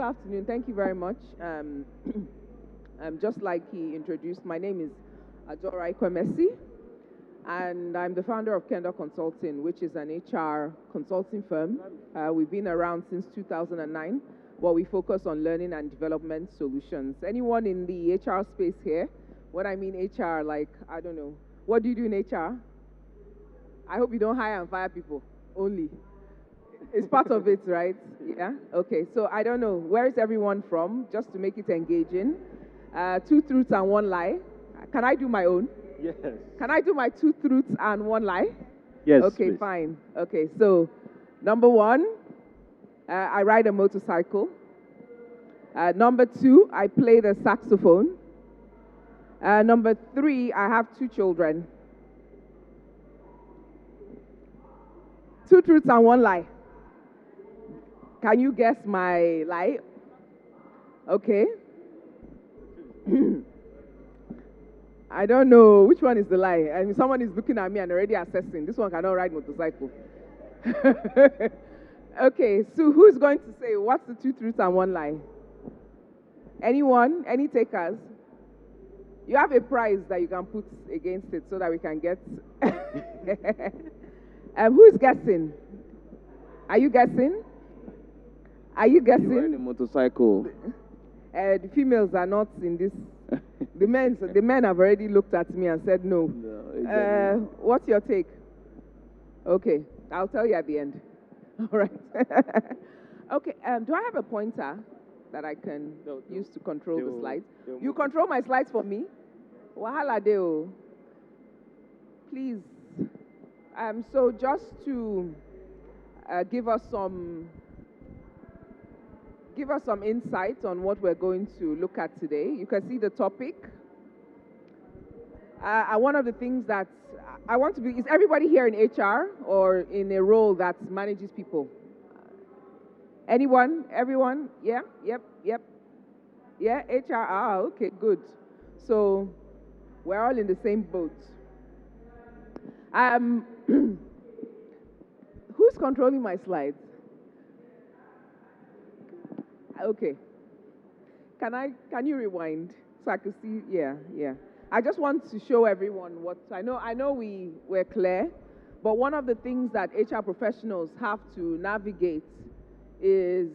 afternoon. Thank you very much. Just like he introduced, my name is Adora Ikwuemesi, and I'm the founder of Kendo Consulting, which is an HR consulting firm. We've been around since 2009, but we focus on learning and development solutions. Anyone in the HR space here? When I mean HR, like, I don't know. What do you do in HR? I hope you don't hire and fire people only. It's part of it, right? Yeah? Okay, so I don't know. Where is everyone from? Just to make it engaging. Two truths and one lie. Can I do my own? Yes. Can I do my two truths and one lie? Yes. Okay, please. fine. Okay, so number one, I ride a motorcycle. Number two, I play the saxophone. Number three, I have two children. Two truths and one lie. Can you guess my lie? Okay. I don't know which one is the lie. I mean, someone is looking at me and already assessing. This one cannot ride motorcycle. Okay, so who's going to say what's the two truths and one lie? Anyone? Any takers? You have a prize that you can put against it so that we can get. Who's guessing? Are you guessing? Are you guessing? You ride a motorcycle. The females are not in this. The men have already looked at me and said no. No, exactly. What's your take? Okay, I'll tell you at the end. All right. Okay. Do I have a pointer that I can use to control the slides? You control my slides for me? Wahala deo. Please. So just to give us some insight on what we're going to look at today. You can see the topic. One of the things that I want to be, is everybody here in HR or in a role that manages people? Anyone? Everyone? Yeah? Yep? Yeah? HR? Ah, okay, good. So we're all in the same boat. Who's controlling my slides? Okay. Can you rewind so I can see? Yeah. I just want to show everyone what I know we're clear, but one of the things that HR professionals have to navigate is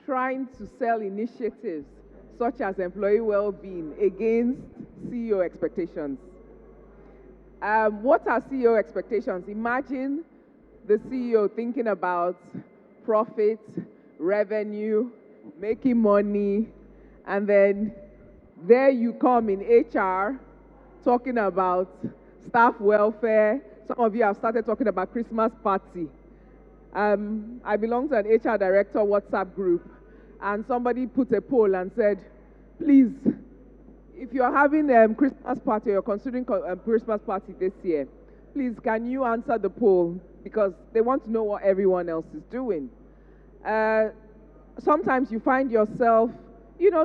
trying to sell initiatives such as employee well-being against CEO expectations. What are CEO expectations? Imagine the CEO thinking about profit, revenue, making money, and then there you come in HR talking about staff welfare. Some of you have started talking about Christmas party. I belong to an HR director WhatsApp group, and somebody put a poll and said, please, if you're having a Christmas party or you're considering a Christmas party this year, please can you answer the poll, because they want to know what everyone else is doing. Sometimes you find yourself,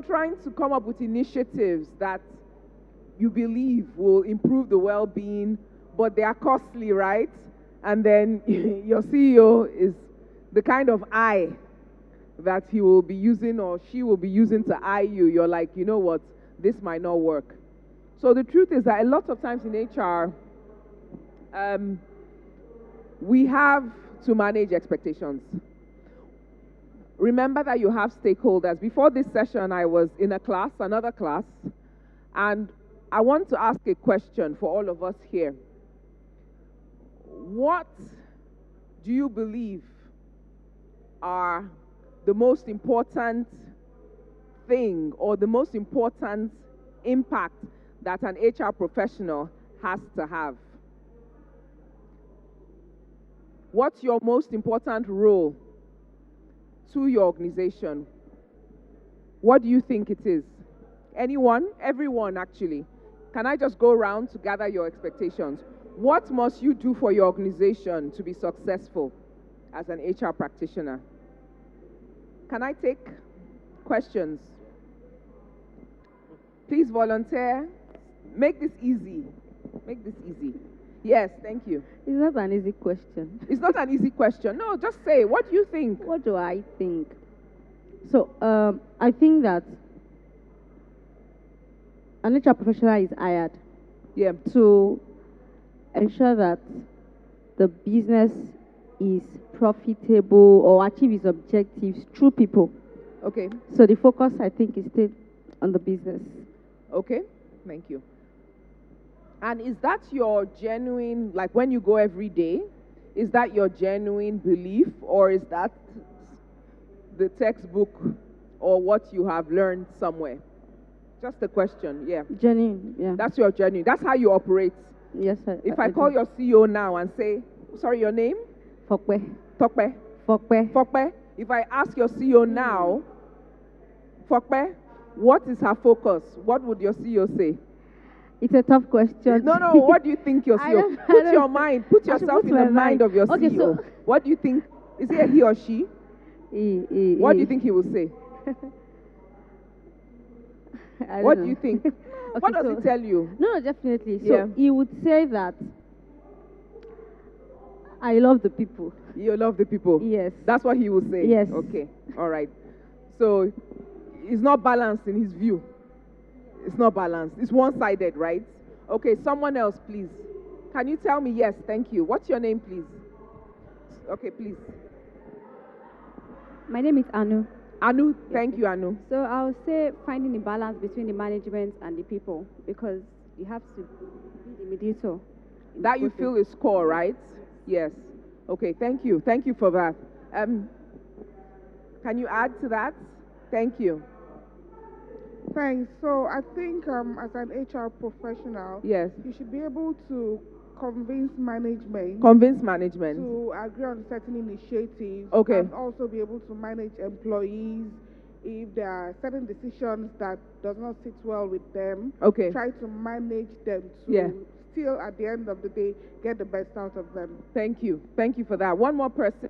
trying to come up with initiatives that you believe will improve the well-being, but they are costly, right? And then your CEO is the kind of eye that he will be using or she will be using to eye you. You're like, you know what, this might not work. So the truth is that a lot of times in HR, we have to manage expectations. Remember that you have stakeholders. Before this session, I was in another class, and I want to ask a question for all of us here. What do you believe are the most important thing or the most important impact that an HR professional has to have? What's your most important role to your organization? What do you think it is? Anyone? Everyone, actually. Can I just go around to gather your expectations? What must you do for your organization to be successful as an HR practitioner? Can I take questions? Please volunteer. Make this easy. Make this easy. Yes, thank you. It's not an easy question. It's not an easy question. No, just say, what do you think? What do I think? So I think that an HR professional is hired Yeah. to ensure that the business is profitable or achieve its objectives through people. Okay. So the focus, I think, is still on the business. Okay. Thank you. And is that your genuine, like when you go every day, is that your genuine belief, or is that the textbook or what you have learned somewhere? Just a question, yeah. Genuine, yeah. That's your genuine. That's how you operate. Yes, If I call your CEO now and say, sorry, your name? Fokwe. Tokpe. Fokwe. Fokpe. If I ask your CEO now, Fokpe, what is her focus? What would your CEO say? It's a tough question. No, what do you think your CEO? Put your mind, put yourself in the mind of your Okay, CEO. so What do you think? Is it a he or she? What do you think he will say? What do you think? What does he tell you? No, definitely. So Yeah. he would say that I love the people. You love the people. Yes. That's what he will say. Yes. Okay. All right. So it's not balanced in his view. It's not balanced. It's one-sided, right? Okay. Someone else, please. Can you tell me? Yes. Thank you. What's your name, please? Okay, please. My name is Anu. Anu. Thank you, Anu. So I would say finding a balance between the management and the people, because you have to be the mediator. in That the you process. feel is core, right? Yes. Okay. Thank you. Thank you for that. Can you add to that? Thank you. Thanks. So I think as an HR professional, Yes. you should be able to convince management Convince management. to agree on certain initiatives, Okay. and also be able to manage employees if there are certain decisions that does not sit well with them. Okay. Try to manage them to Yeah. still at the end of the day get the best out of them. Thank you. Thank you for that. One more person.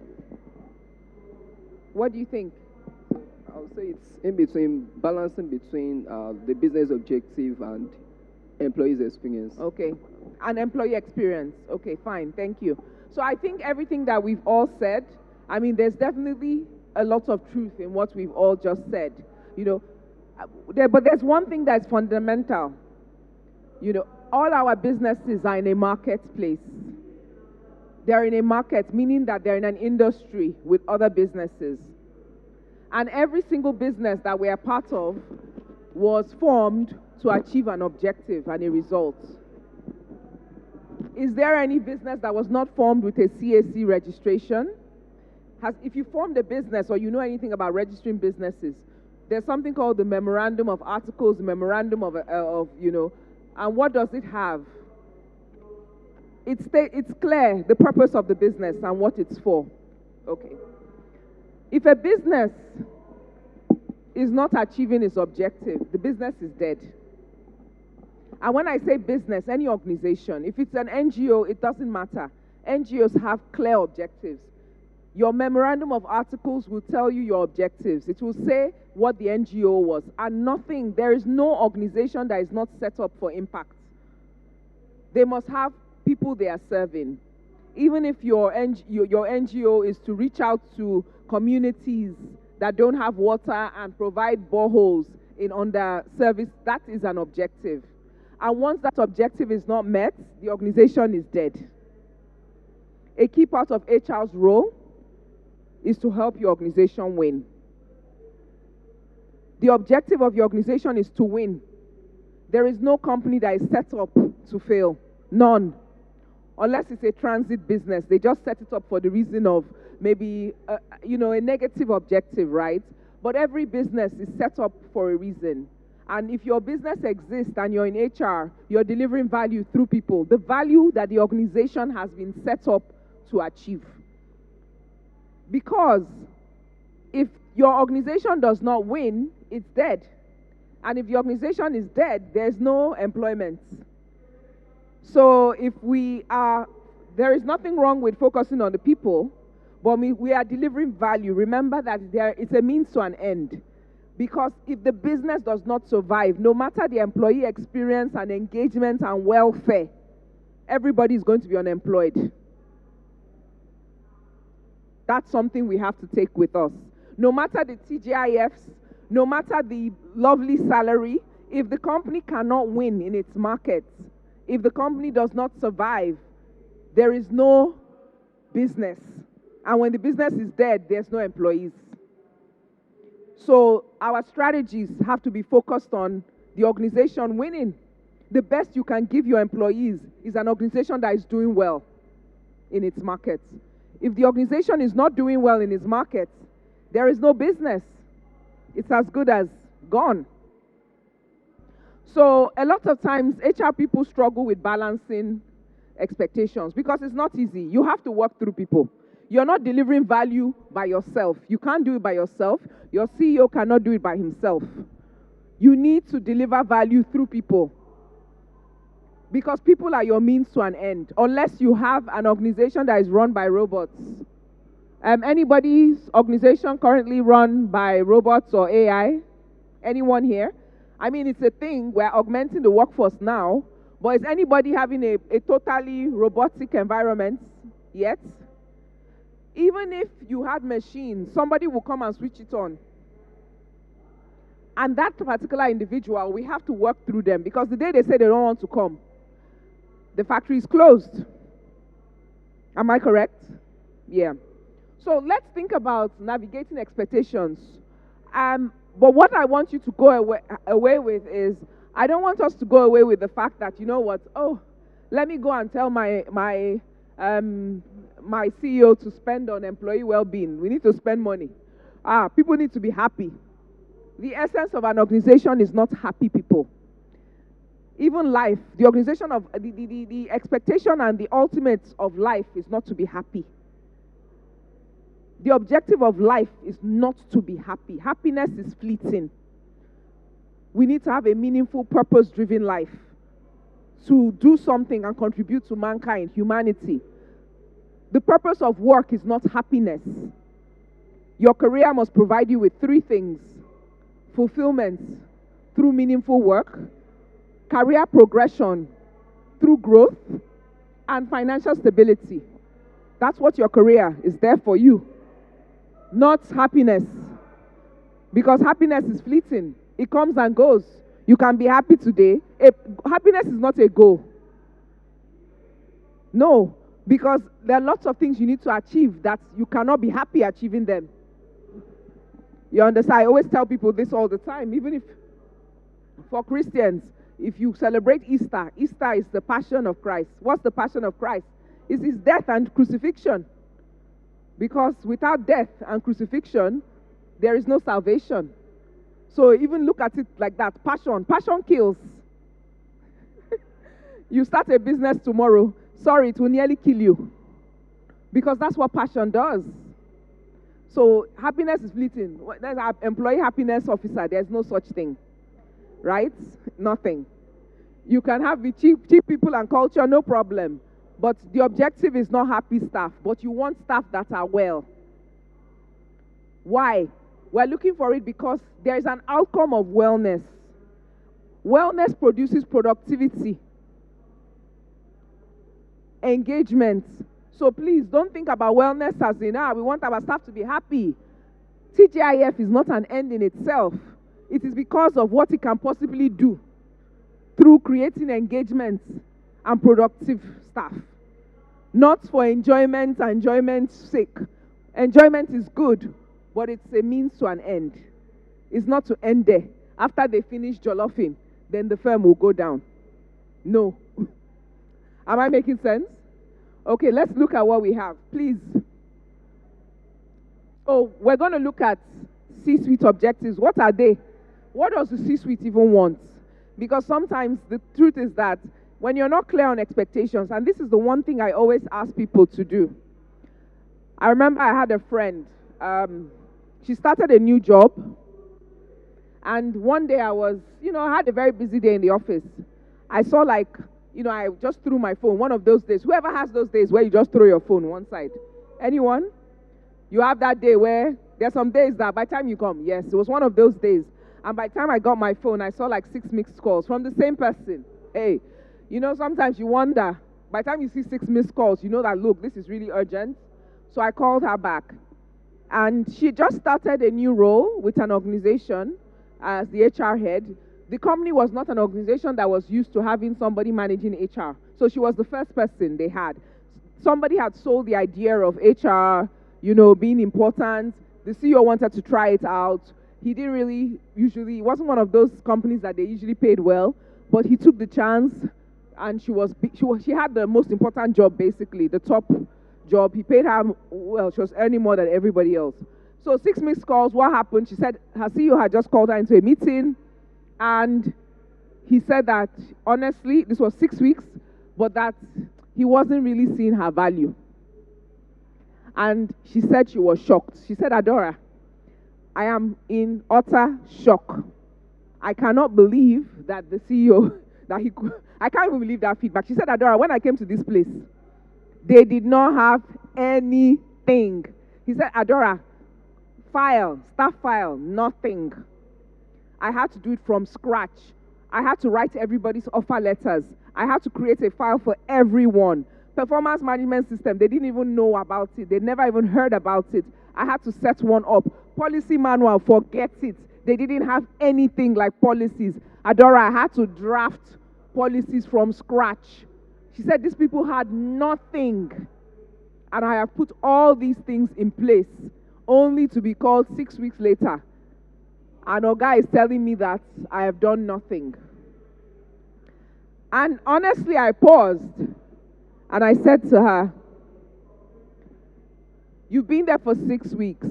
What do you think? I would say it's in between, balancing between the business objective and employees' experience. Okay. An employee experience. Okay, fine. Thank you. So I think everything that we've all said, I mean, there's definitely a lot of truth in what we've all just said. But there's one thing that's fundamental. All our businesses are in a marketplace. They're in a market, meaning that they're in an industry with other businesses. And every single business that we are part of was formed to achieve an objective and a result. Is there any business that was not formed with a CAC registration? If you formed a business or you know anything about registering businesses, there's something called the Memorandum of Articles, Memorandum of and what does it have? It's clear the purpose of the business and what it's for. Okay. If a business is not achieving its objective, the business is dead. And when I say business, any organization, if it's an NGO, it doesn't matter. NGOs have clear objectives. Your Memorandum of Articles will tell you your objectives. It will say what the NGO was. And there is no organization that is not set up for impact. They must have people they are serving. Even if your NGO is to reach out to communities that don't have water and provide boreholes in under service, that is an objective. And once that objective is not met, the organization is dead. A key part of HR's role is to help your organization win. The objective of your organization is to win. There is no company that is set up to fail. None. Unless it's a transit business. They just set it up for the reason of maybe, a negative objective, right? But every business is set up for a reason. And if your business exists and you're in HR, you're delivering value through people, the value that the organization has been set up to achieve. Because if your organization does not win, it's dead. And if the organization is dead, there's no employment. So there is nothing wrong with focusing on the people, but we are delivering value. Remember that it's a means to an end. Because if the business does not survive, no matter the employee experience and engagement and welfare, everybody is going to be unemployed. That's something we have to take with us. no matter the TGIFs, no matter the lovely salary, if the company cannot win in its markets, if the company does not survive, there is no business. And when the business is dead, there's no employees. So our strategies have to be focused on the organization winning. The best you can give your employees is an organization that is doing well in its markets. If the organization is not doing well in its markets, there is no business. It's as good as gone. So a lot of times, HR people struggle with balancing expectations because it's not easy. You have to work through people. You're not delivering value by yourself. You can't do it by yourself. Your CEO cannot do it by himself. You need to deliver value through people because people are your means to an end, unless you have an organization that is run by robots. Anybody's organization currently run by robots or AI? Anyone here? I mean, it's a thing. We're augmenting the workforce now, but is anybody having a totally robotic environment yet? Even if you had machines, somebody will come and switch it on. And that particular individual, we have to work through them because the day they say they don't want to come, the factory is closed. Am I correct? Yeah. So let's think about navigating expectations. But what I want you to go away with is, I don't want us to go away with the fact that, you know what, let me go and tell my CEO to spend on employee well-being. We need to spend money. People need to be happy. The essence of an organization is not happy people. Even life, the organization of the expectation and the ultimate of life is not to be happy. The objective of life is not to be happy. Happiness is fleeting. We need to have a meaningful, purpose-driven life to do something and contribute to mankind, humanity. The purpose of work is not happiness. Your career must provide you with three things: fulfillment through meaningful work, career progression through growth, and financial stability. That's what your career is there for you, not happiness. Because happiness is fleeting. It comes and goes. You can be happy today. Happiness is not a goal. No, because there are lots of things you need to achieve that you cannot be happy achieving them. You understand? I always tell people this all the time, even if for Christians, if you celebrate Easter, Easter is the passion of Christ. What's the passion of Christ? It's his death and crucifixion. Because without death and crucifixion, there is no salvation. So even look at it like that. Passion kills. You start a business tomorrow, sorry, it will nearly kill you. Because that's what passion does. So happiness is fleeting. There's an employee happiness officer. There's no such thing. Right? Nothing. You can have the cheap people and culture, no problem. But the objective is not happy staff, but you want staff that are well. Why? We're looking for it because there is an outcome of wellness. Wellness produces productivity, engagement. So please don't think about wellness as in, we want our staff to be happy. TGIF is not an end in itself. It is because of what it can possibly do through creating engagement and productive staff. Not for enjoyment and enjoyment's sake. Enjoyment is good, but it's a means to an end. It's not to end there. After they finish jollophing, then the firm will go down. No. Am I making sense? Okay, let's look at what we have, please. So we're going to look at C-suite objectives. What are they? What does the C-suite even want? Because sometimes the truth is that when you're not clear on expectations, and this is the one thing I always ask people to do. I remember I had a friend. She started a new job. And one day I had a very busy day in the office. I saw I just threw my phone, one of those days. Whoever has those days where you just throw your phone one side? Anyone? You have that day where there's some days that by the time you come, yes, it was one of those days. And by the time I got my phone, I saw 6 missed calls from the same person. Hey, sometimes you wonder, by the time you see 6 missed calls, you know that, look, this is really urgent. So I called her back. And she just started a new role with an organization as the HR head. The company was not an organization that was used to having somebody managing HR. So she was the first person they had. Somebody had sold the idea of HR, being important. The CEO wanted to try it out. He didn't really it wasn't one of those companies that they usually paid well, but he took the chance, and she had the most important job, basically, the top job. He paid her well. She was earning more than everybody else. So 6 missed calls. What happened? She said her CEO had just called her into a meeting, and he said that, honestly, this was 6 weeks, but that he wasn't really seeing her value. And she said she was shocked. She said, Adora, I am in utter shock. I cannot believe that the CEO, I can't even believe that feedback. She said, Adora, when I came to this place, they did not have anything. He said, Adora, staff file, nothing. I had to do it from scratch. I had to write everybody's offer letters. I had to create a file for everyone. Performance management system, they didn't even know about it. They never even heard about it. I had to set one up. Policy manual, forget it. They didn't have anything like policies. Adora, I had to draft policies from scratch. She said these people had nothing. And I have put all these things in place, only to be called 6 weeks later. And Oga is telling me that I have done nothing. And honestly, I paused. And I said to her, you've been there for 6 weeks.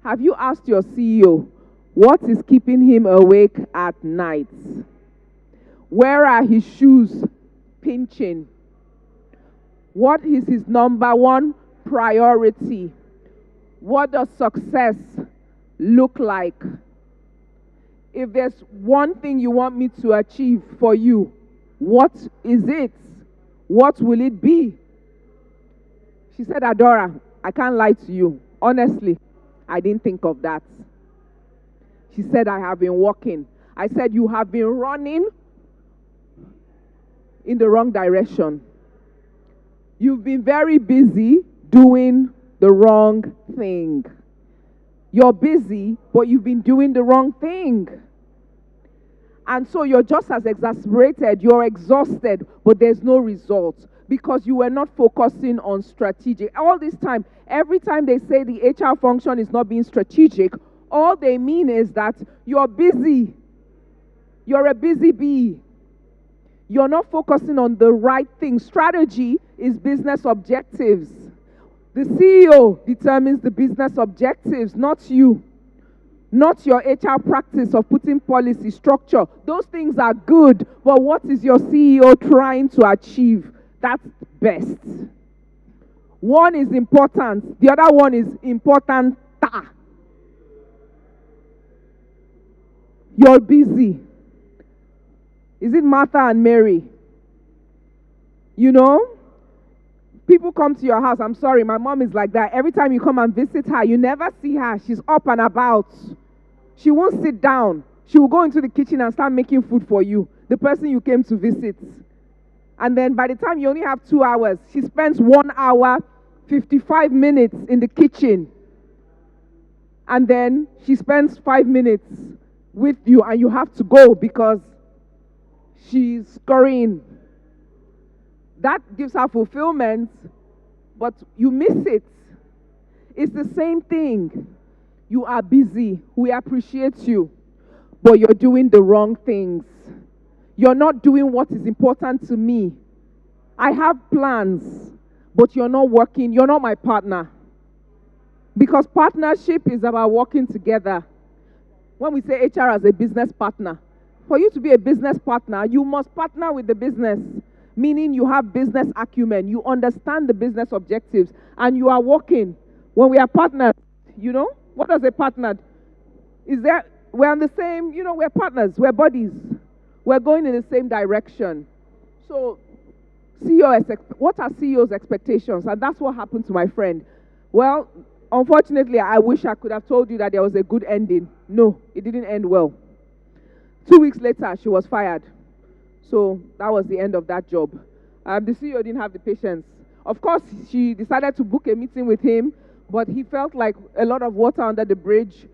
Have you asked your CEO what is keeping him awake at night? Where are his shoes pinching? What is his number one priority? What does success look like? If there's one thing you want me to achieve for you, what is it? What will it be? She said, Adora, I can't lie to you. Honestly, I didn't think of that. She said, I have been walking. I said, you have been running in the wrong direction. You've been very busy doing the wrong thing. You're busy, but you've been doing the wrong thing. And so you're just as exasperated, you're exhausted, but there's no result because you were not focusing on strategic. All this time, every time they say the HR function is not being strategic, all they mean is that you're busy. You're a busy bee. You're not focusing on the right thing. Strategy is business objectives. The CEO determines the business objectives, not you. Not your HR practice of putting policy, structure. Those things are good, but what is your CEO trying to achieve? That's best. One is important, the other one is important. You're busy. Is it Martha and Mary? People come to your house. I'm sorry, my mom is like that. Every time you come and visit her, you never see her. She's up and about. She won't sit down. She will go into the kitchen and start making food for you, the person you came to visit. And then by the time you only have 2 hours, she spends 1 hour, 55 minutes in the kitchen. And then she spends 5 minutes with you and you have to go because she's scurrying. That gives her fulfillment, but you miss it. It's the same thing. You are busy. We appreciate you, but you're doing the wrong things. You're not doing what is important to me. I have plans, but you're not working. You're not my partner. Because partnership is about working together. When we say HR as a business partner, for you to be a business partner, you must partner with the business. Meaning you have business acumen, you understand the business objectives, and you are working. When we are partners, what does a partner? We're on the same, we're partners, we're buddies. We're going in the same direction. So, what are CEO's expectations? And that's what happened to my friend. Well, unfortunately, I wish I could have told you that there was a good ending. No, it didn't end well. 2 weeks later, she was fired. So that was the end of that job. The CEO didn't have the patience. Of course, she decided to book a meeting with him, but he felt like a lot of water under the bridge,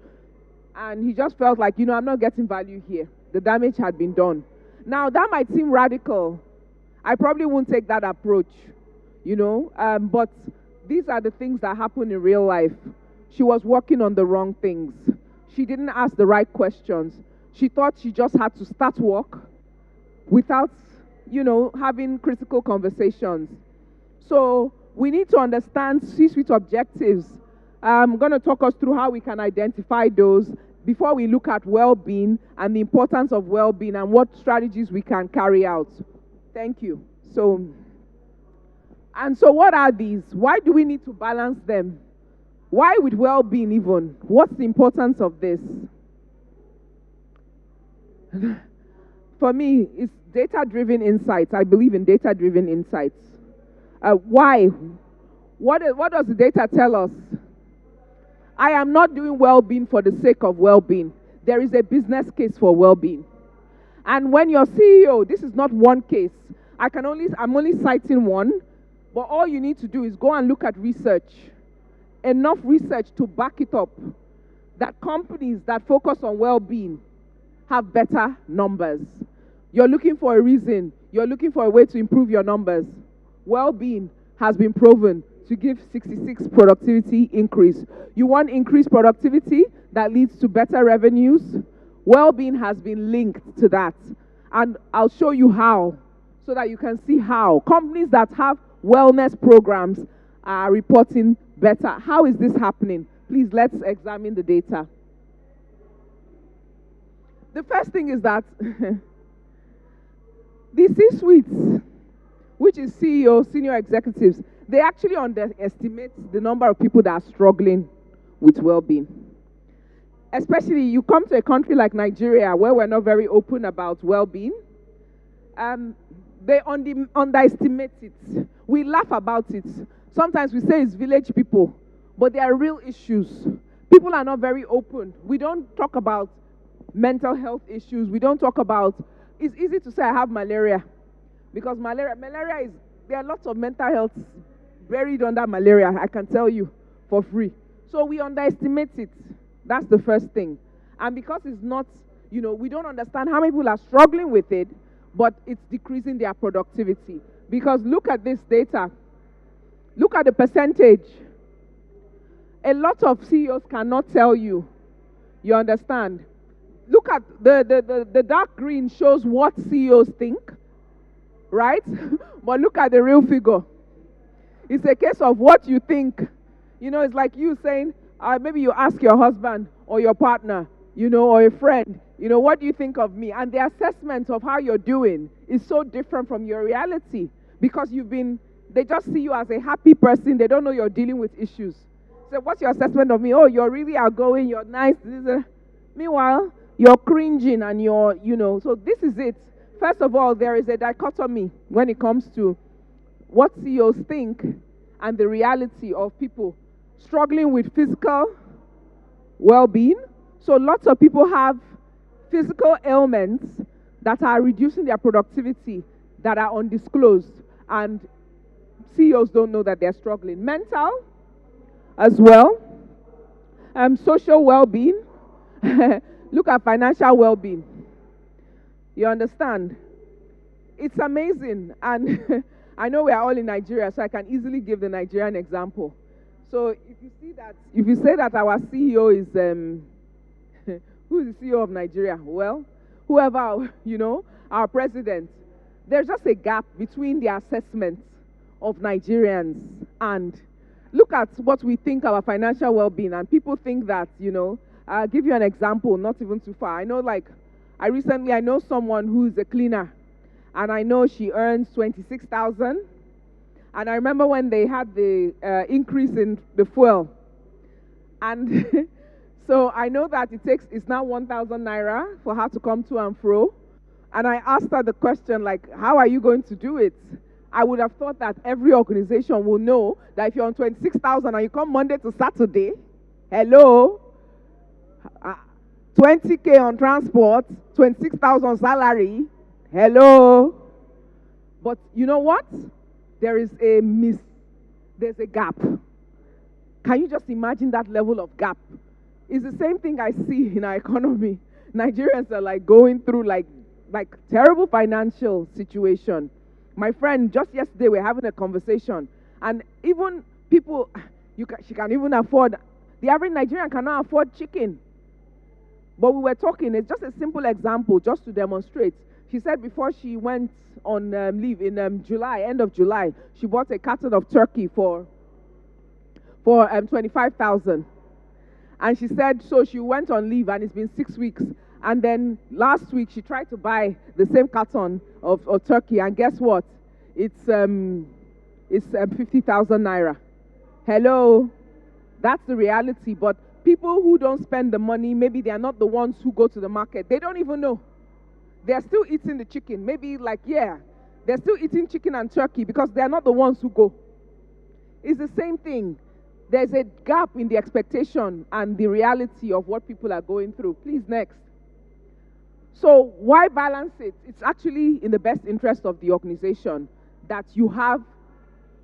and he just felt like, I'm not getting value here. The damage had been done. Now, that might seem radical. I probably won't take that approach, but these are the things that happen in real life. She was working on the wrong things. She didn't ask the right questions. She thought she just had to start work without, having critical conversations. So we need to understand C-suite objectives. I'm going to talk us through how we can identify those before we look at well-being and the importance of well-being and what strategies we can carry out. Thank you. So what are these? Why do we need to balance them? Why with well-being even? What's the importance of this? For me, it's data-driven insights. I believe in data-driven insights. Why? What does the data tell us? I am not doing well-being for the sake of well-being. There is a business case for well-being. And when you're CEO, this is not one case. I'm only citing one, but all you need to do is go and look at research. Enough research to back it up that companies that focus on well-being have better numbers. You're looking for a reason. You're looking for a way to improve your numbers. Well-being has been proven to give 66 productivity increase. You want increased productivity that leads to better revenues? Well-being has been linked to that. And I'll show you how, so that you can see how companies that have wellness programs are reporting better. How is this happening? Please, let's examine the data. The first thing is that the C-suites, which is CEO, senior executives, they actually underestimate the number of people that are struggling with well-being. Especially, you come to a country like Nigeria, where we're not very open about well-being. They underestimate it. We laugh about it. Sometimes we say it's village people, but there are real issues. People are not very open. We don't talk about mental health issues. We don't talk about, it's easy to say I have malaria, because malaria is, there are lots of mental health buried under malaria, I can tell you, for free. So we underestimate it. That's the first thing. And because it's not, we don't understand how many people are struggling with it, but it's decreasing their productivity. Because look at this data. Look at the percentage. A lot of CEOs cannot tell you. You understand? Look at the dark green shows what CEOs think, right? But look at the real figure. It's a case of what you think. It's like you saying, maybe you ask your husband or your partner, or a friend, what do you think of me? And the assessment of how you're doing is so different from your reality, because they just see you as a happy person. They don't know you're dealing with issues. So what's your assessment of me? Oh, you're really outgoing, you're nice. Meanwhile, you're cringing and so this is it. First of all, there is a dichotomy when it comes to what CEOs think and the reality of people struggling with physical well-being. So lots of people have physical ailments that are reducing their productivity, that are undisclosed, and CEOs don't know that they're struggling. Mental as well, social well-being. Look at financial well-being. You understand? It's amazing. And I know we are all in Nigeria, so I can easily give the Nigerian example. So if you say that our CEO is, who is the CEO of Nigeria? Well, whoever, our president, there's just a gap between the assessments of Nigerians and look at what we think about financial well-being. And people think that, I'll give you an example, not even too far. I know someone who's a cleaner, and I know she earns 26,000. And I remember when they had the increase in the fuel. And so I know that it's now 1,000 naira for her to come to and fro. And I asked her the question, how are you going to do it? I would have thought that every organization will know that if you're on 26,000 and you come Monday to Saturday, hello, 20K on transport, 26,000 salary, hello. But you know what? There's a gap. Can you just imagine that level of gap? It's the same thing I see in our economy. Nigerians are like going through like terrible financial situation. My friend, just yesterday we were having a conversation, and even people, she can even afford, the average Nigerian cannot afford chicken. But we were talking, it's just a simple example, just to demonstrate. She said before she went on leave in July, end of July, she bought a carton of turkey for 25,000. And she said, so she went on leave, and it's been 6 weeks. And then last week, she tried to buy the same carton of turkey, and guess what? It's 50,000 naira. Hello? That's the reality. But people who don't spend the money, maybe they are not the ones who go to the market. They don't even know. They're still eating the chicken. Maybe they're still eating chicken and turkey because they're not the ones who go. It's the same thing. There's a gap in the expectation and the reality of what people are going through. Please, next. So why balance it? It's actually in the best interest of the organization that you have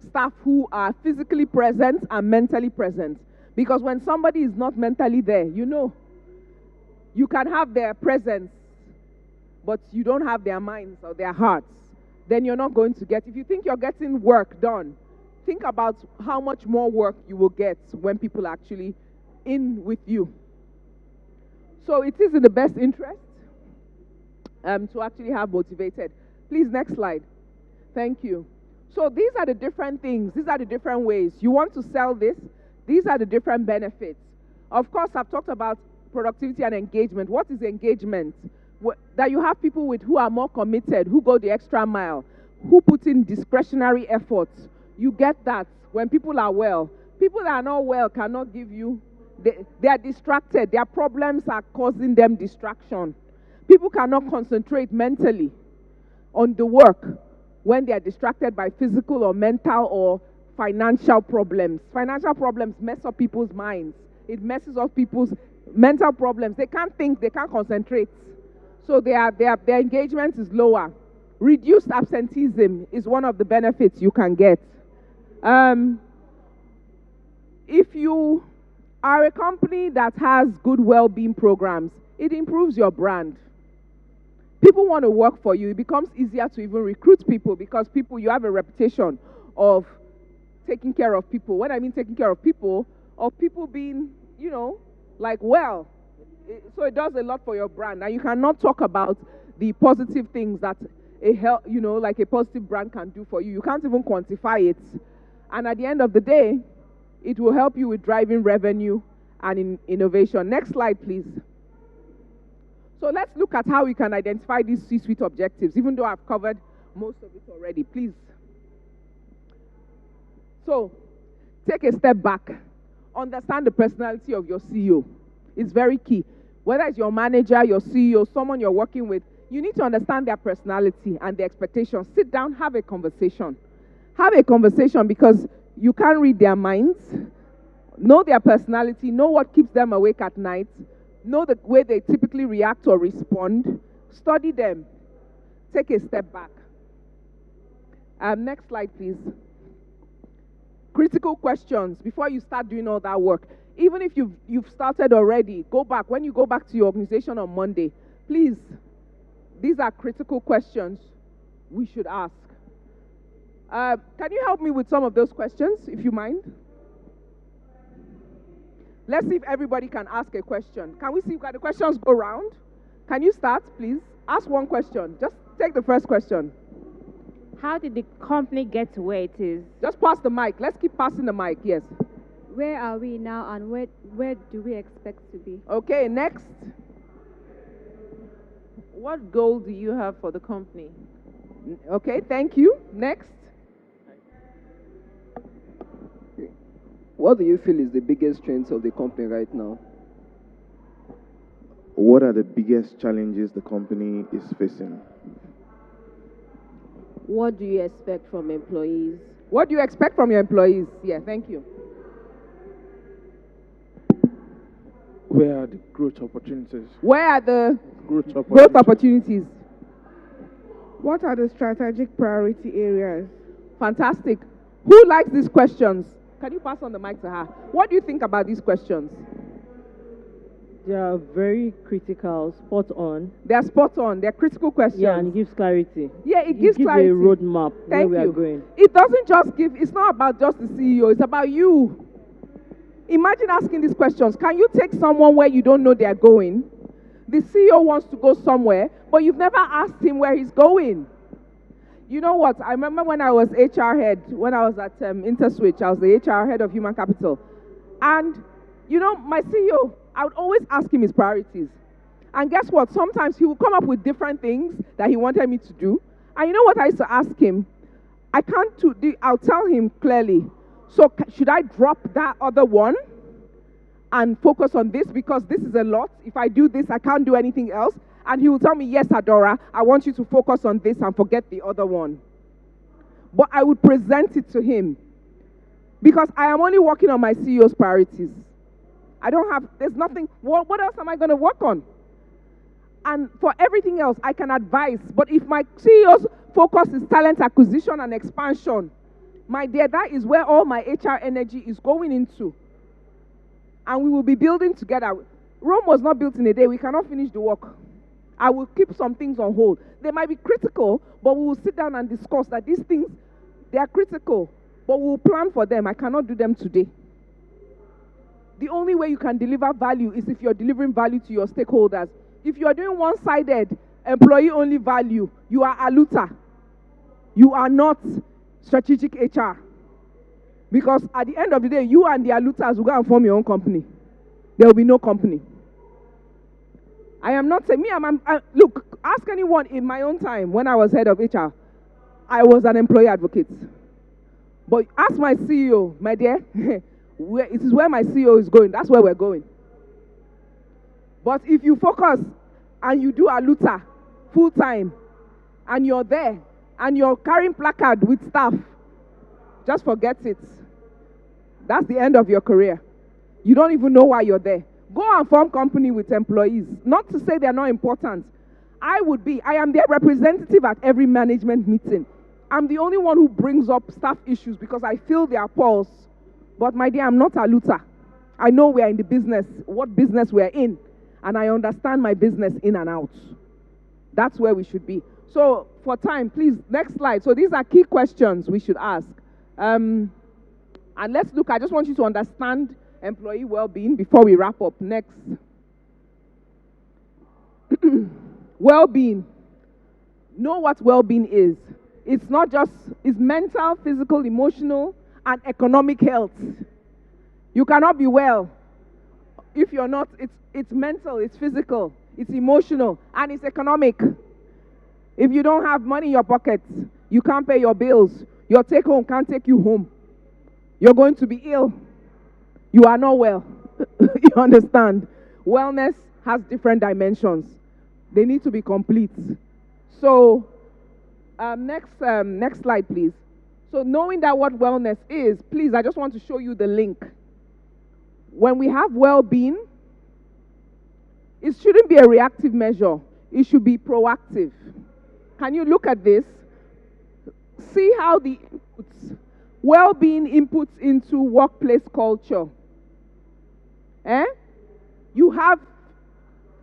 staff who are physically present and mentally present. Because when somebody is not mentally there, you can have their presence, but you don't have their minds or their hearts. Then you're not going to get, if you think you're getting work done, think about how much more work you will get when people are actually in with you. So it is in the best interest to actually have motivated. Please, next slide. Thank you. So these are the different things. These are the different ways. You want to sell this. These are the different benefits. Of course, I've talked about productivity and engagement. What is engagement? That you have people who are more committed, who go the extra mile, who put in discretionary efforts. You get that when people are well. People that are not well cannot give you, they are distracted. Their problems are causing them distraction. People cannot concentrate mentally on the work when they are distracted by physical or mental or financial problems. Financial problems mess up people's minds. It messes up people's mental problems. They can't think, they can't concentrate. So their engagement is lower. Reduced absenteeism is one of the benefits you can get. If you are a company that has good well-being programs, it improves your brand. People want to work for you. It becomes easier to even recruit people because you have a reputation of taking care of people. When I mean taking care of people being, well. So it does a lot for your brand. And you cannot talk about the positive things that a positive brand can do for you. You can't even quantify it. And at the end of the day, it will help you with driving revenue and innovation. Next slide, please. So let's look at how we can identify these C-suite objectives, even though I've covered most of it already. Please. So take a step back. Understand the personality of your CEO. It's very key. Whether it's your manager, your CEO, someone you're working with, you need to understand their personality and their expectations. Sit down, have a conversation. Have a conversation because you can't read their minds. Know their personality. Know what keeps them awake at night. Know the way they typically react or respond. Study them. Take a step back. Next slide, please. Critical questions before you start doing all that work. Even if you've started already, go back. When you go back to your organization on Monday, please, these are critical questions we should ask. Can you help me with some of those questions, if you mind? Let's see if everybody can ask a question. Can we see if the questions go round? Can you start, please? Ask one question. Just take the first question. How did the company get to where it is? Just pass the mic. Let's keep passing the mic, yes. Where are we now, and where do we expect to be? Okay, next. What goal do you have for the company? Okay, thank you. Next. What do you feel is the biggest strength of the company right now? What are the biggest challenges the company is facing? What do you expect from employees? What do you expect from your employees? Yeah, thank you. Where are the growth opportunities? Where are the growth opportunities? What are the strategic priority areas? Fantastic. Who likes these questions? Can you pass on the mic to her? What do you think about these questions? They are very critical, spot on. They're spot on. They're critical questions. Yeah, and it gives clarity. Yeah, it gives clarity. a roadmap Thank where we you. are going. It doesn't just give, it's not about just the CEO, it's about you. Imagine asking these questions. Can you take someone where you don't know they're going? The CEO wants to go somewhere, but you've never asked him where he's going. You know what? I remember when I was HR head, when I was at InterSwitch, I was the HR head of human capital. And, you know, my CEO, I would always ask him his priorities. And guess what? Sometimes he would come up with different things that he wanted me to do. And you know what I used to ask him? I'll tell him clearly, so should I drop that other one and focus on this because this is a lot? If I do this, I can't do anything else. And he will tell me, yes, Adora, I want you to focus on this and forget the other one. But I would present it to him because I am only working on my CEO's priorities. There's nothing, what else am I going to work on? And for everything else, I can advise. But if my CEO's focus is talent acquisition and expansion, my dear, that is where all my HR energy is going into. And we will be building together. Rome was not built in a day. We cannot finish the work. I will keep some things on hold. They might be critical, but we will sit down and discuss that these things, they are critical, but we will plan for them. I cannot do them today. The only way you can deliver value is if you're delivering value to your stakeholders. If you are doing one-sided, employee-only value, you are aluta. You are not strategic HR. Because at the end of the day, you and the alutas will go and form your own company. There will be no company. I am not saying, look, ask anyone in my own time when I was head of HR, I was an employee advocate. But ask my CEO, my dear, it is where my CEO is going. That's where we're going. But if you focus and you do aluta full time and you're there and you're carrying placard with staff, just forget it. That's the end of your career. You don't even know why you're there. Go and form company with employees. Not to say they're not important. I am their representative at every management meeting. I'm the only one who brings up staff issues because I feel their pulse. But my dear, I'm not a looter. I know we are in the business, what business we're in. And I understand my business in and out. That's where we should be. So for time, please, next slide. So these are key questions we should ask. And let's look, I just want you to understand employee well-being before we wrap up. Next. Well-being. Know what well-being is. It's not just, it's mental, physical, emotional, and economic health. You cannot be well if you're not, it's mental, it's physical, it's emotional, and it's economic. If you don't have money in your pockets, you can't pay your bills. Your take-home can't take you home. You're going to be ill. You are not well. You understand? Wellness has different dimensions. They need to be complete. So, next slide, please. So knowing that what wellness is, please, I just want to show you the link. When we have well-being, it shouldn't be a reactive measure. It should be proactive. Can you look at this? See how the inputs, well-being inputs into workplace culture. You have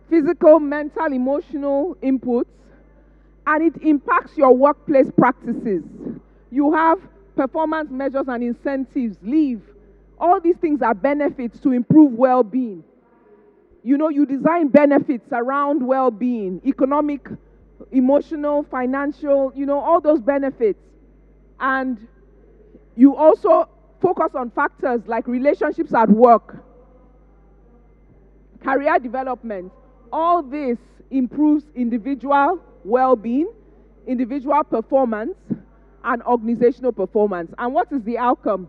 physical, mental, emotional inputs, and it impacts your workplace practices. You have performance measures and incentives, leave. All these things are benefits to improve well-being. You know, you design benefits around well-being, economic, emotional, financial, you know, all those benefits. And you also focus on factors like relationships at work, career development. All this improves individual well-being, individual performance, and organizational performance. And what is the outcome?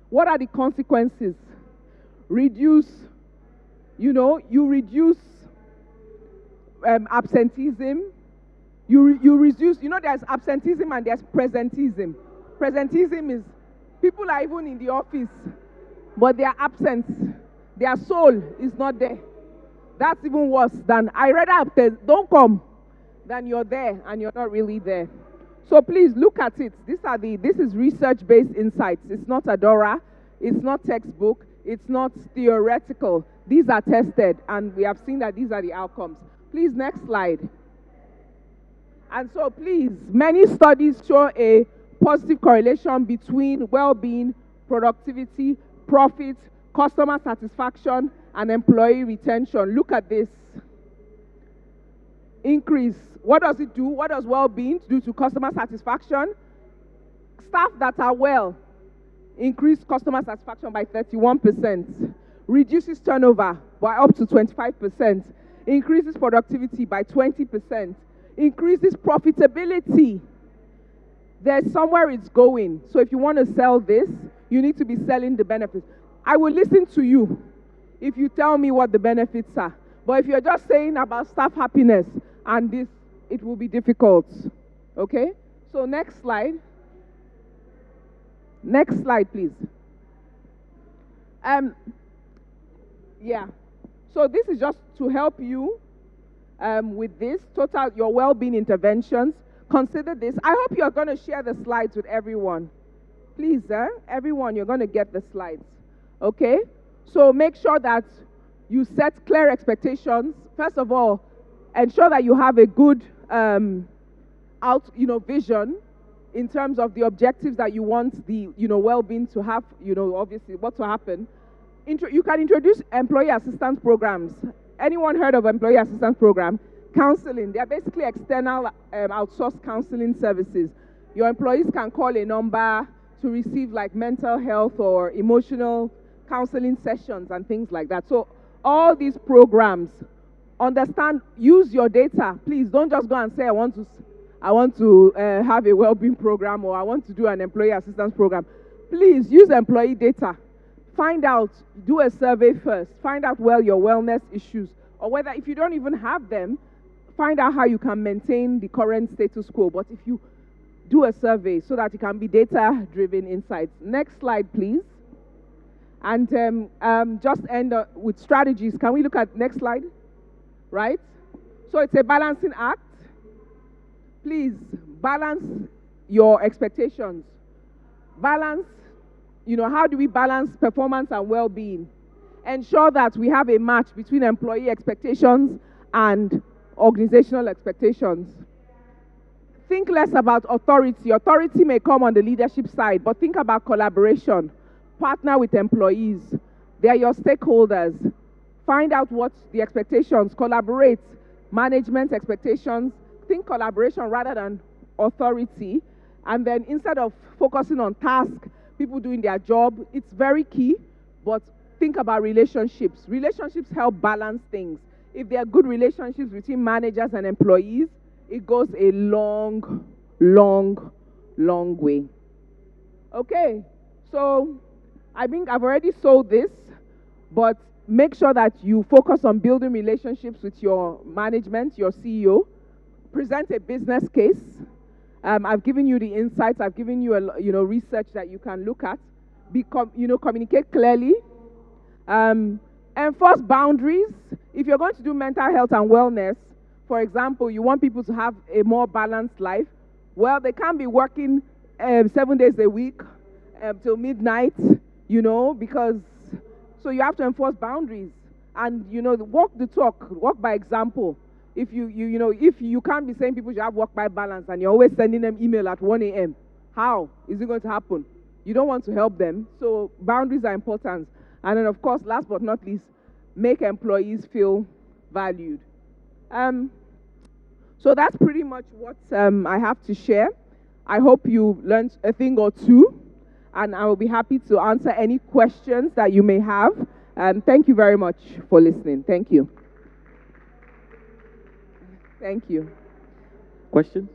What are the consequences? Reduce, you reduce absenteeism. You reduce, there's absenteeism and there's presenteeism. Presenteeism is people are even in the office, but they are absent. Their soul is not there. That's even worse than, I rather don't come than you're there and you're not really there. So please look at it. This is research-based insights. It's not Adora. It's not textbook. It's not theoretical. These are tested, and we have seen that these are the outcomes. Please, next slide. And so, please, many studies show a positive correlation between well-being, productivity, profit, customer satisfaction, and employee retention. Look at this. Increase. What does it do? What does well-being do to customer satisfaction? Staff that are well increase customer satisfaction by 31%, reduces turnover by up to 25%, increases productivity by 20%, increases profitability. There's somewhere it's going. So if you want to sell this, you need to be selling the benefits. I will listen to you if you tell me what the benefits are. But if you're just saying about staff happiness and this, it will be difficult. Okay? So next slide. Next slide, please. Yeah. So this is just to help you with this, total your well-being interventions. Consider this. I hope you're going to share the slides with everyone. Please, everyone, you're going to get the slides. Okay? So make sure that you set clear expectations. First of all, ensure that you have a good vision in terms of the objectives that you want the well-being to have, obviously what to happen. You can introduce employee assistance programs. Anyone heard of employee assistance program? Counseling. They are basically external outsourced counseling services. Your employees can call a number to receive like mental health or emotional counseling sessions and things like that. So all these programs, understand, use your data. Please don't just go and say, I want to have a well-being program, or I want to do an employee assistance program. Please use employee data. Find out, do a survey first. Find out your wellness issues, or whether if you don't even have them, find out how you can maintain the current status quo. But if you do a survey so that it can be data-driven insights. Next slide, please. And just end with strategies. Can we look at next slide? Right? So it's a balancing act. Please balance your expectations. Balance, how do we balance performance and well-being? Ensure that we have a match between employee expectations and organizational expectations. Think less about authority. Authority may come on the leadership side, but think about collaboration. Partner with employees. They are your stakeholders. Find out what the expectations, collaborate, management expectations. Think collaboration rather than authority. And then instead of focusing on tasks, people doing their job, it's very key, but think about relationships. Relationships help balance things. If there are good relationships between managers and employees, it goes a long, long, long way. Okay, so I think I've already sold this, but make sure that you focus on building relationships with your management, your CEO. Present a business case. I've given you the insights. I've given you research that you can look at. Communicate clearly. Enforce boundaries. If you're going to do mental health and wellness, for example, you want people to have a more balanced life, well, they can't be working 7 days a week till midnight, because, so you have to enforce boundaries and, walk the talk, walk by example. If if you can't be saying people should have work-life balance and you're always sending them email at 1 a.m., how is it going to happen? You don't want to help them, so boundaries are important. And then, of course, last but not least, make employees feel valued. So that's pretty much what I have to share. I hope you learned a thing or two, and I will be happy to answer any questions that you may have. Thank you very much for listening. Thank you. Thank you. Questions?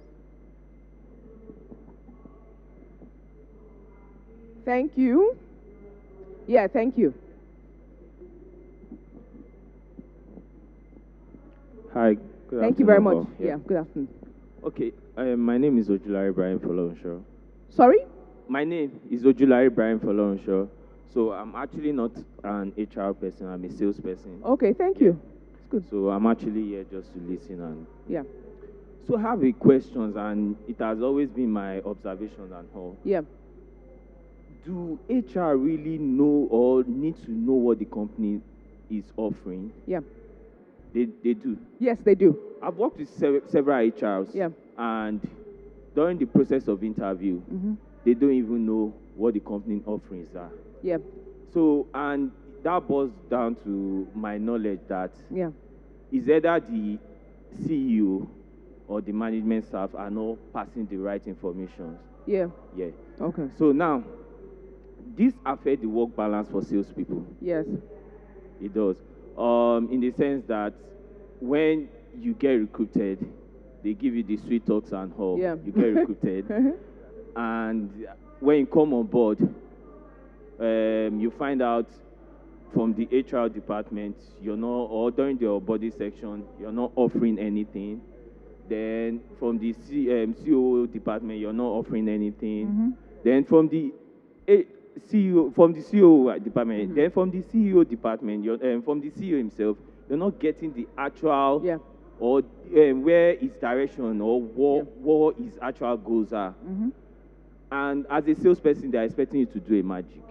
Thank you. Yeah, thank you. Hi. Thank you very much. Yeah, good afternoon. Okay, my name is Ojulari Brian Folonsho. Sorry? My name is Ojulari Brian Folonsho. So I'm actually not an HR person, I'm a salesperson. Okay, thank you. It's good. So I'm actually here just to listen and... Yeah. So I have a question, and it has always been my observation and all. Yeah. do HR really know or need to know what the company is offering? Yeah. They do. Yes, they do. I've worked with several HRs, Yeah. and during the process of interview, they don't even know what the company offerings are. Yeah. So, and that boils down to my knowledge that Yeah. is either the CEO or the management staff are not passing the right information. Yeah. Yeah. Okay. So now, this affects the work balance for salespeople. Yes. It does. In the sense that when you get recruited, they give you the sweet talks and all. Yeah. You get recruited. And when you come on board, you find out from the HR department, you're not, or during the body section, you're not offering anything. Then from the COO department, you're not offering anything. Then from the CEO department, then from the CEO department, from the CEO himself, you're not getting the actual or where his direction or what his actual goals are. And as a salesperson, they're expecting you to do a magic.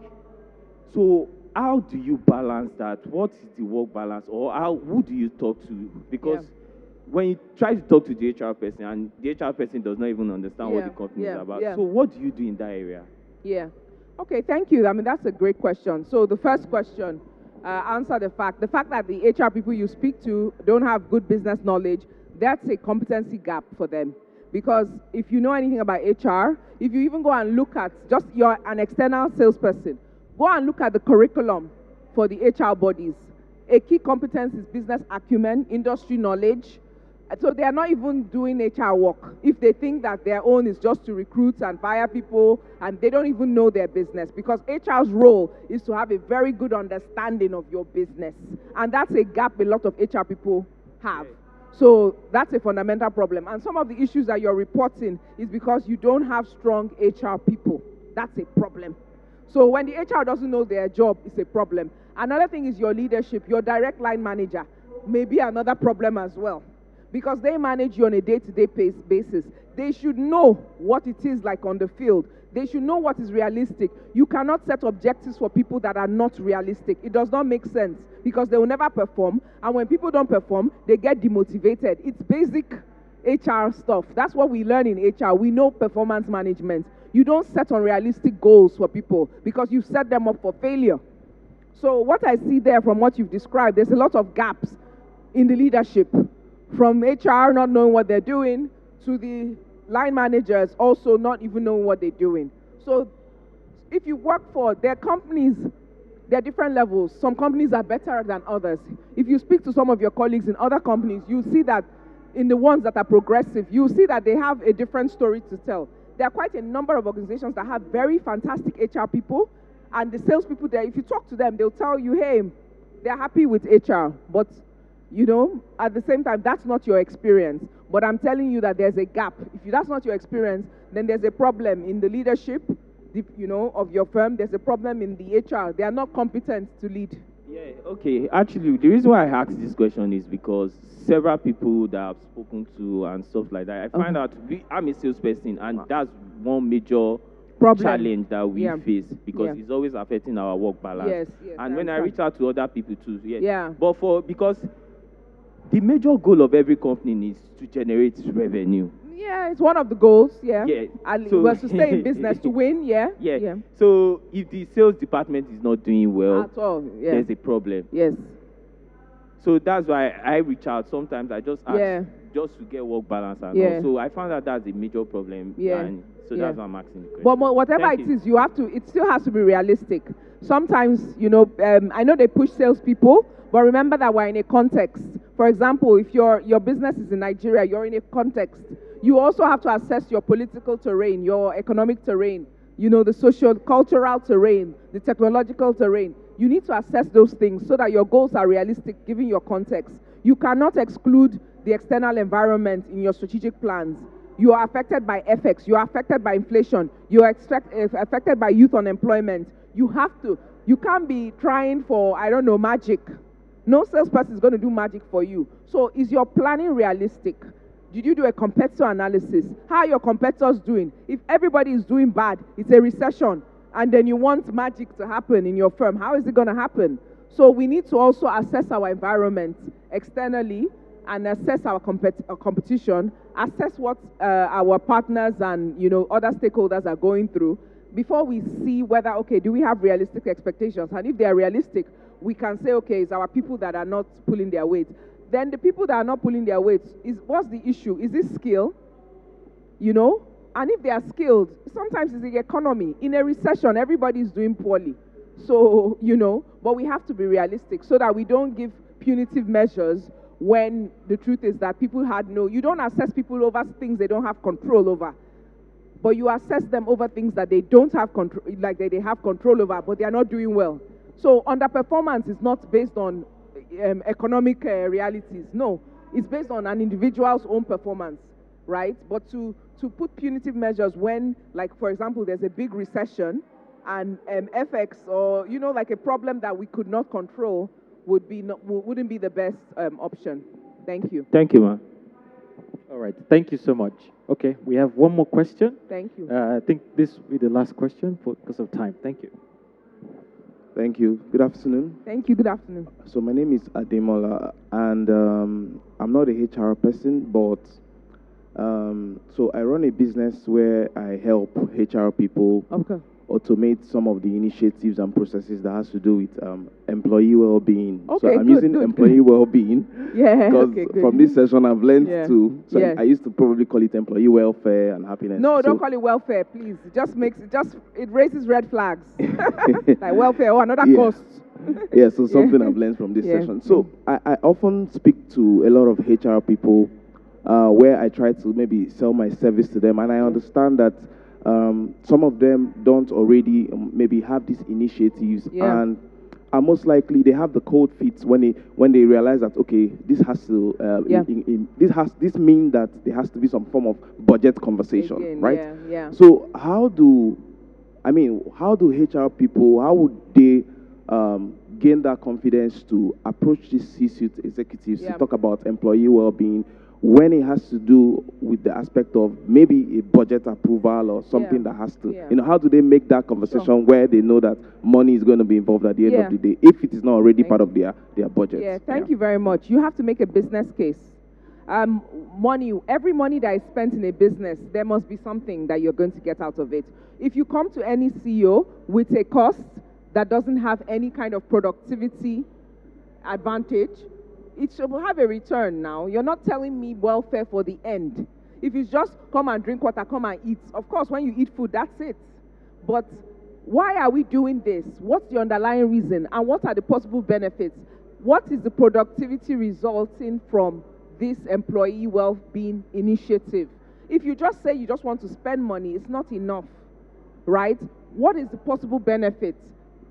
So how do you balance that? What is the work balance, or who do you talk to? Because when you try to talk to the HR person, and the HR person does not even understand what the company is about. So what do you do in that area? Yeah. Okay, thank you. I mean, that's a great question. So the first question, answer the fact that the HR people you speak to don't have good business knowledge, that's a competency gap for them. Because if you know anything about HR, if you even go and look at, just you're an external salesperson, go and look at the curriculum for the HR bodies. A key competence is business acumen, industry knowledge. So they are not even doing HR work if they think that their own is just to recruit and fire people, and they don't even know their business, because HR's role is to have a very good understanding of your business. And that's a gap a lot of HR people have. So that's a fundamental problem. And some of the issues that you're reporting is because you don't have strong HR people. That's a problem. So when the HR doesn't know their job, it's a problem. Another thing is your leadership. Your direct line manager may be another problem as well, because they manage you on a day-to-day basis. They should know what it is like on the field. They should know what is realistic. You cannot set objectives for people that are not realistic. It does not make sense, because they will never perform. And when people don't perform, they get demotivated. It's basic HR stuff. That's what we learn in HR. We know performance management. You don't set unrealistic goals for people, because you set them up for failure. So what I see there from what you've described, there's a lot of gaps in the leadership, from HR not knowing what they're doing to the line managers also not even knowing what they're doing. So if you work for their companies, there are different levels. Some companies are better than others. If you speak to some of your colleagues in other companies, you'll see that in the ones that are progressive, you'll see that they have a different story to tell. There are quite a number of organizations that have very fantastic HR people, and the salespeople there, if you talk to them, they'll tell you, hey, they're happy with HR, but you know, at the same time, that's not your experience. But I'm telling you that there's a gap. If that's not your experience, then there's a problem in the leadership, of your firm. There's a problem in the HR. They are not competent to lead. Yeah, okay. Actually, the reason why I asked this question is because several people that I've spoken to and stuff like that, I find out I'm a salesperson, and that's one major challenge that we face, because it's always affecting our work balance. Yes, and when I reach out to other people too, yeah. But because the major goal of every company is to generate revenue. Yeah, it's one of the goals, yeah. And so, to stay in business, to win, yeah. So if the sales department is not doing well, at all, there's a problem. Yes. So that's why I reach out. Sometimes I just ask just to get work balance and all. So I found out that's a major problem. And so that's why I'm asking the question. But whatever it is, it still has to be realistic. Sometimes, I know they push salespeople, but remember that we're in a context. For example, if your business is in Nigeria, you're in a context. You also have to assess your political terrain, your economic terrain, the social, cultural terrain, the technological terrain. You need to assess those things so that your goals are realistic given your context. You cannot exclude the external environment in your strategic plans. You are affected by FX. You are affected by inflation. You are affected by youth unemployment. You can't be trying for, magic. No salesperson is going to do magic for you. So is your planning realistic? Did you do a competitor analysis? How are your competitors doing? If everybody is doing bad, it's a recession. and then you want magic to happen in your firm. How is it going to happen? So we need to also assess our environment externally and assess our competition, assess what our partners and other stakeholders are going through before we see whether, okay, do we have realistic expectations? And if they are realistic, we can say, okay, it's our people that are not pulling their weight. Then the people that are not pulling their weight, what's the issue? Is it skill? And if they are skilled, sometimes it's the economy. In a recession, everybody is doing poorly. So, but we have to be realistic so that we don't give punitive measures when the truth is that people you don't assess people over things they don't have control over. But you assess them over things that they don't have control, like they have control over, but they are not doing well. So underperformance is not based on economic realities. No, it's based on an individual's own performance, right? But to put punitive measures when, like, for example, there's a big recession and FX or, like a problem that we could not control wouldn't be the best option. Thank you. Thank you, ma'am. All right. Thank you so much. Okay, we have one more question. Thank you. I think this will be the last question because of time. Thank you. Thank you. Good afternoon. Thank you. Good afternoon. So my name is Ademola, and I'm not a HR person, but so I run a business where I help HR people automate some of the initiatives and processes that has to do with employee well-being. Okay, so I'm using employee well-being because from this session I've learned to. So I used to probably call it employee welfare and happiness. No, don't call it welfare, please. It raises red flags like welfare or another cost. Yeah, so something I've learned from this session. So I often speak to a lot of HR people where I try to maybe sell my service to them, and I understand that some of them don't already maybe have these initiatives, and are most likely they have the cold feet when they realize that, okay, this has to this means that there has to be some form of budget conversation, right? So how do HR people, how would they gain that confidence to approach these C-suite executives to talk about employee well-being when it has to do with the aspect of maybe a budget approval or something that has to, how do they make that conversation where they know that money is going to be involved at the end of the day, if it is not already part of their budget? Yeah, thank you very much. You have to make a business case. Every money that is spent in a business, there must be something that you're going to get out of it. If you come to any CEO with a cost that doesn't have any kind of productivity advantage, it should have a return now. You're not telling me welfare for the end. If it's just come and drink water, come and eat. Of course, when you eat food, that's it. But why are we doing this? What's the underlying reason? And what are the possible benefits? What is the productivity resulting from this employee well-being initiative? If you just say you just want to spend money, it's not enough, right? What is the possible benefits?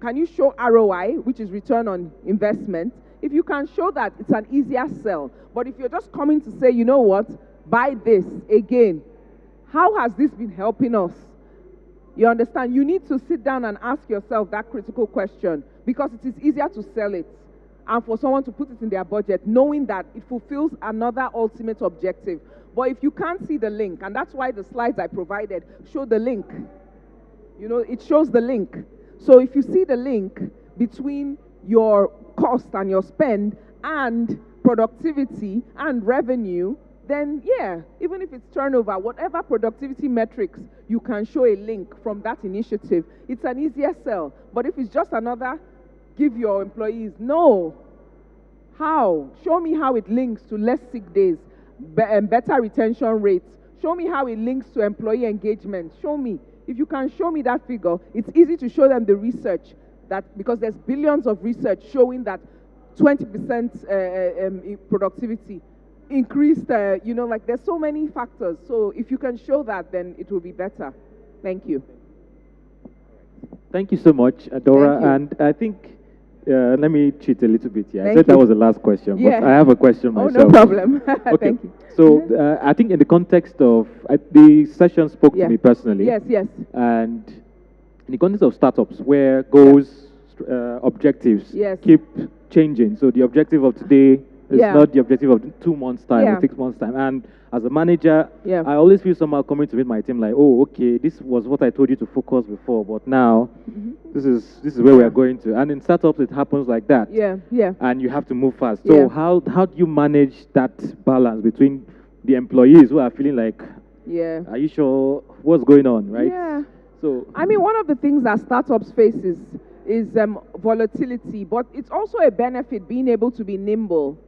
Can you show ROI, which is return on investment? If you can show that, it's an easier sell. But if you're just coming to say, you know what, buy this again, how has this been helping us? You understand? You need to sit down and ask yourself that critical question, because it is easier to sell it and for someone to put it in their budget, knowing that it fulfills another ultimate objective. But if you can't see the link, and that's why the slides I provided show the link. It shows the link. So if you see the link between your cost and your spend and productivity and revenue, then even if it's turnover, whatever productivity metrics, you can show a link from that initiative. It's an easier sell. But if it's just another, give your employees, no. How? Show me how it links to less sick days, better retention rates. Show me how it links to employee engagement. Show me. If you can show me that figure, it's easy to show them the research, because there's billions of research showing that 20% productivity increased, there's so many factors. So if you can show that, then it will be better. Thank you. Thank you so much, Adora. And I think, let me cheat a little bit here. I said that was the last question, but I have a question myself. Oh, no problem. Okay. Thank you. So I think in the context of, the session spoke to me personally. Yes. And in the context of startups where goals, objectives keep changing. So the objective of today It's not the objective of 2 months' time or 6 months' time. And as a manager, I always feel somehow coming to meet my team like, oh, okay, this was what I told you to focus before, but now this is where we are going to. And in startups, it happens like that. And you have to move fast. So how do you manage that balance between the employees who are feeling like, are you sure what's going on, right? So I mean, one of the things that startups faces is volatility, but it's also a benefit being able to be nimble,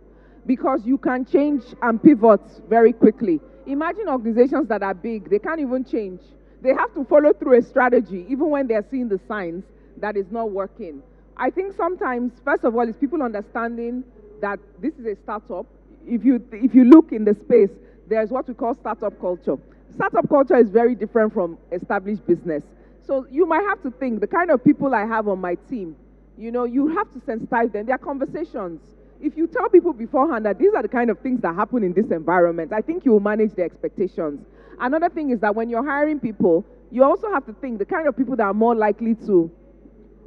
because you can change and pivot very quickly. Imagine organizations that are big, they can't even change. They have to follow through a strategy, even when they're seeing the signs that it's not working. I think sometimes, first of all, it's people understanding that this is a startup. If you look in the space, there's what we call startup culture. Startup culture is very different from established business. So you might have to think, the kind of people I have on my team, you have to sensitize them. There are conversations. If you tell people beforehand that these are the kind of things that happen in this environment, I think you will manage their expectations. Another thing is that when you're hiring people, you also have to think the kind of people that are more likely to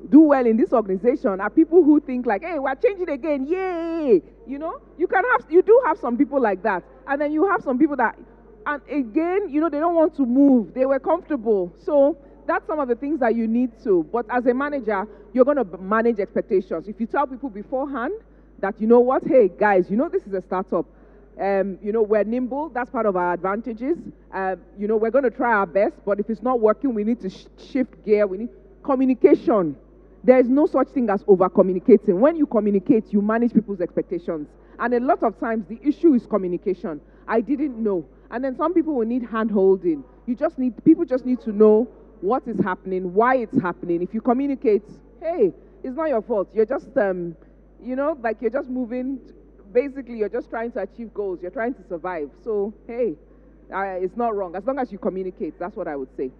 do well in this organization are people who think like, hey, we're changing again, yay! You do have some people like that. And then you have some people that, and again, they don't want to move. They were comfortable. So that's some of the things that you need to. But as a manager, you're going to manage expectations. If you tell people beforehand that, you know what, hey, guys, this is a startup. We're nimble. That's part of our advantages. We're going to try our best. But if it's not working, we need to shift gear. We need communication. There is no such thing as over-communicating. When you communicate, you manage people's expectations. And a lot of times, the issue is communication. I didn't know. And then some people will need hand-holding. People just need to know what is happening, why it's happening. If you communicate, hey, it's not your fault. You're just, you're just moving. Basically, you're just trying to achieve goals. You're trying to survive. So, hey, it's not wrong. As long as you communicate, that's what I would say.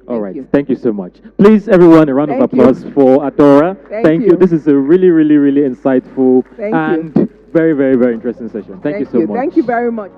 All right. Thank you so much. Please, everyone, a round of applause for Adora. Thank you. This is a really, really, really insightful and very, very, very interesting session. Thank you so much. Thank you very much.